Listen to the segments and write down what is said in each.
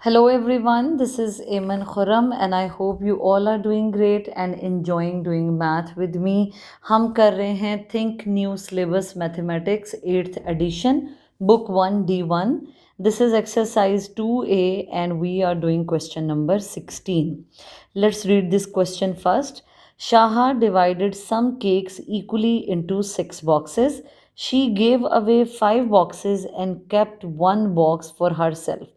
Hello everyone, this is Ayman Khurram and I hope you all are doing great and enjoying doing math with me. हम कर रहे हैं Think New Syllabus Mathematics 8th edition, Book 1 D1. This is exercise 2A and we are doing question number 16. Let's read this question first. Shaha divided some cakes equally into 6 boxes. She gave away 5 boxes and kept one box for herself.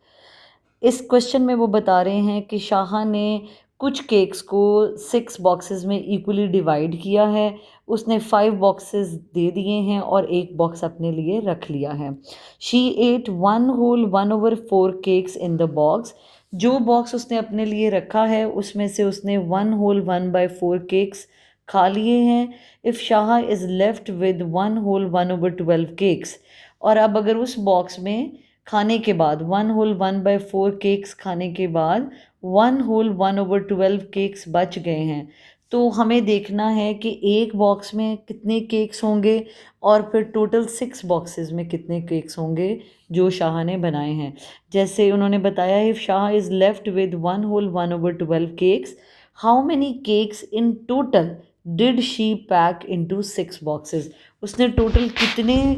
इस question में वो बता रहे हैं कि शाह ने कुछ cakes को 6 बॉक्सेस में इक्वली डिवाइड किया है। उसने 5 बॉक्सेस दे दिए हैं और एक बॉक्स अपने लिए रख लिया है। She ate 1/4 cakes in the box. जो बॉक्स उसने अपने लिए रखा है उसमें से उसने 1/4 केक्स खा लिए हैं। If Shah is left with 1/12 cakes, और अब अगर उस बॉक्स में खाने के बाद 1/4 केक्स खाने के बाद 1/12 केक्स बच गए हैं, तो हमें देखना है कि एक बॉक्स में कितने केक्स होंगे और फिर टोटल 6 बॉक्सेस में कितने केक्स होंगे जो शाह ने बनाए हैं। जैसे उन्होंने बताया, if Shah is left with 1/12 cakes, how many cakes in total did she pack into 6 boxes. उसने टोटल कितने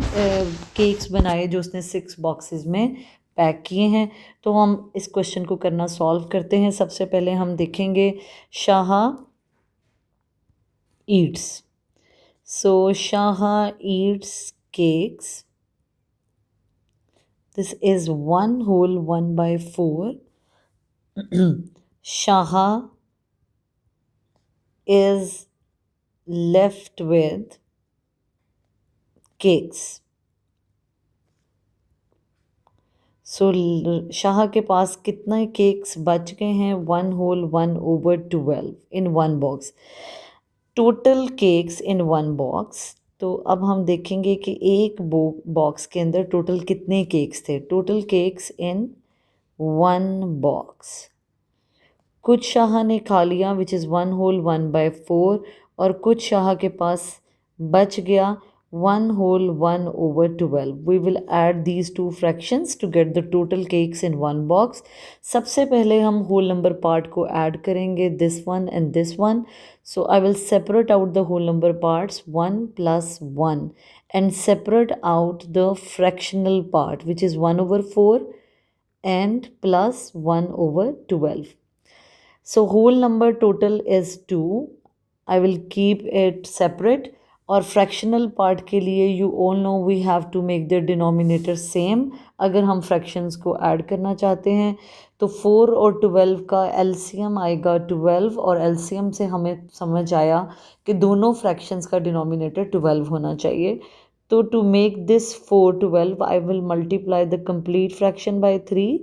केक्स बनाए जो उसने 6 बॉक्सेस में पैक किए हैं। तो हम इस क्वेश्चन को करना सॉल्व करते हैं। सबसे पहले हम देखेंगे Shah Yeats. So Shah Yeats cakes, this is 1/4। Shah is left with cakes. सो शाह के पास कितने केक्स बच गए हैं? 1/12 इन one box. Total cakes in one box. तो अब हम देखेंगे कि एक बॉक्स के अंदर टोटल कितने केक्स थे। Total cakes in one box, कुछ शाह ने खा लिया विच इज़ 1/4, और कुछ शाह के पास बच गया 1/12। We will add these two fractions to get the total cakes in one box. सबसे पहले हम होल नंबर पार्ट को ऐड करेंगे, this one and this one. So I will separate out the whole number parts 1 + 1 and separate out the fractional part which is 1/4 and plus 1/12. So whole number total is 2. I will keep it separate. और fractional part के लिए you all know we have to make the denominator same. अगर हम fractions को add करना चाहते हैं तो 4 और 12 का LCM आएगा 12, और LCM से हमें समझ आया कि दोनों fractions का denominator 12 होना चाहिए। तो to make this 4/12 I will multiply the complete fraction by 3,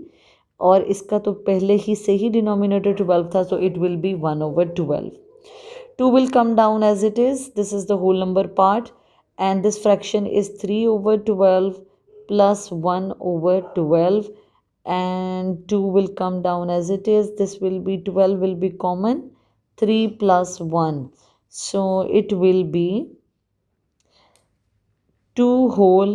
और इसका तो पहले ही से ही डिनोमिनेटर 12 था, so it will be 1/12। 2 will come down as it is. This is the whole number part and this fraction is 3/12 plus 1/12, and 2 will come down as it is. This will be 12 will be common, 3 plus 1, so it will be 2 whole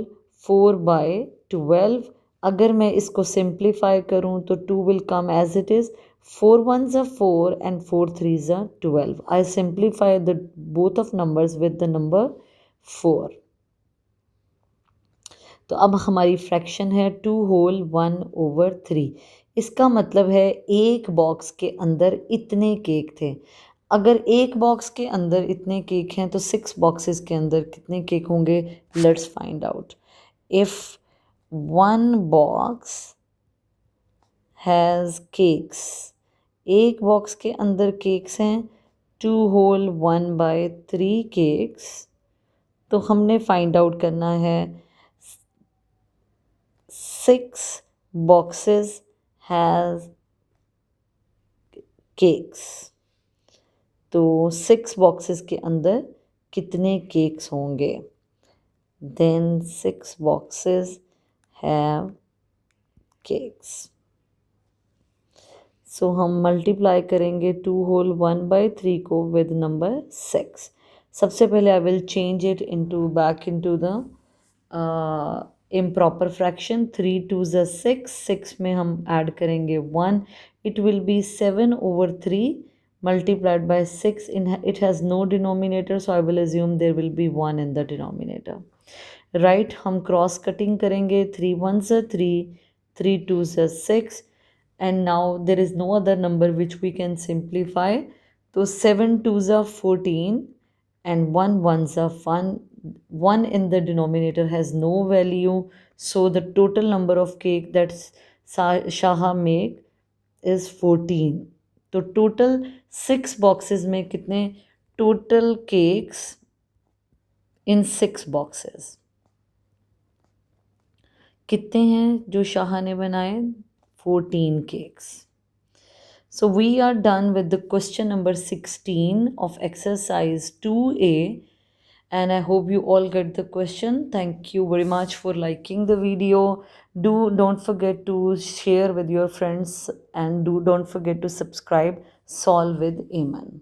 4/12। अगर मैं इसको simplify करूँ तो 2 will come as it is. 4 1s are 4 and 4 3s are 12. I simplify the both of numbers with the number 4. तो अब हमारी fraction है 2 whole 1/3। इसका मतलब है एक बॉक्स के अंदर इतने केक थे। अगर एक बॉक्स के अंदर इतने केक हैं तो 6 बॉक्सेस के अंदर कितने केक होंगे? Let's find out. If one box has cakes, एक बॉक्स के अंदर केक्स हैं 2 whole 1/3 केक्स, तो हमने फाइंड आउट करना है 6 boxes has केक्स। तो 6 बॉक्सेस के अंदर कितने केक्स होंगे? Then 6 boxes have cakes. So हम मल्टीप्लाई करेंगे 2 whole 1/3 को विद नंबर 6। सबसे पहले I will change it into back into the improper fraction 3 2 ज़ा 6, 6 में हम ऐड करेंगे 1, it will be 7/3 multiplied by 6. It has no denominator, so I will assume there will be 1 in the denominator. Right, हम cross cutting करेंगे, 3 1 ज़ा 3, 3 2 ज़ा 6, and now there is no other number which we can simplify. So 7 2 ज़ा 14 and 1 1 ज़ा 1. 1 in the denominator has no value, so the total number of cake that Shaha make is 14. तो total 6 boxes में कितने total cakes इन 6 boxes कितने हैं जो शाह ने बनाए? 14 cakes. So we are done with the question number 16 of exercise 2A, and I hope you all get the question. Thank you very much for liking the video. Don't forget to share with your friends, and don't forget to subscribe Solve with Aman.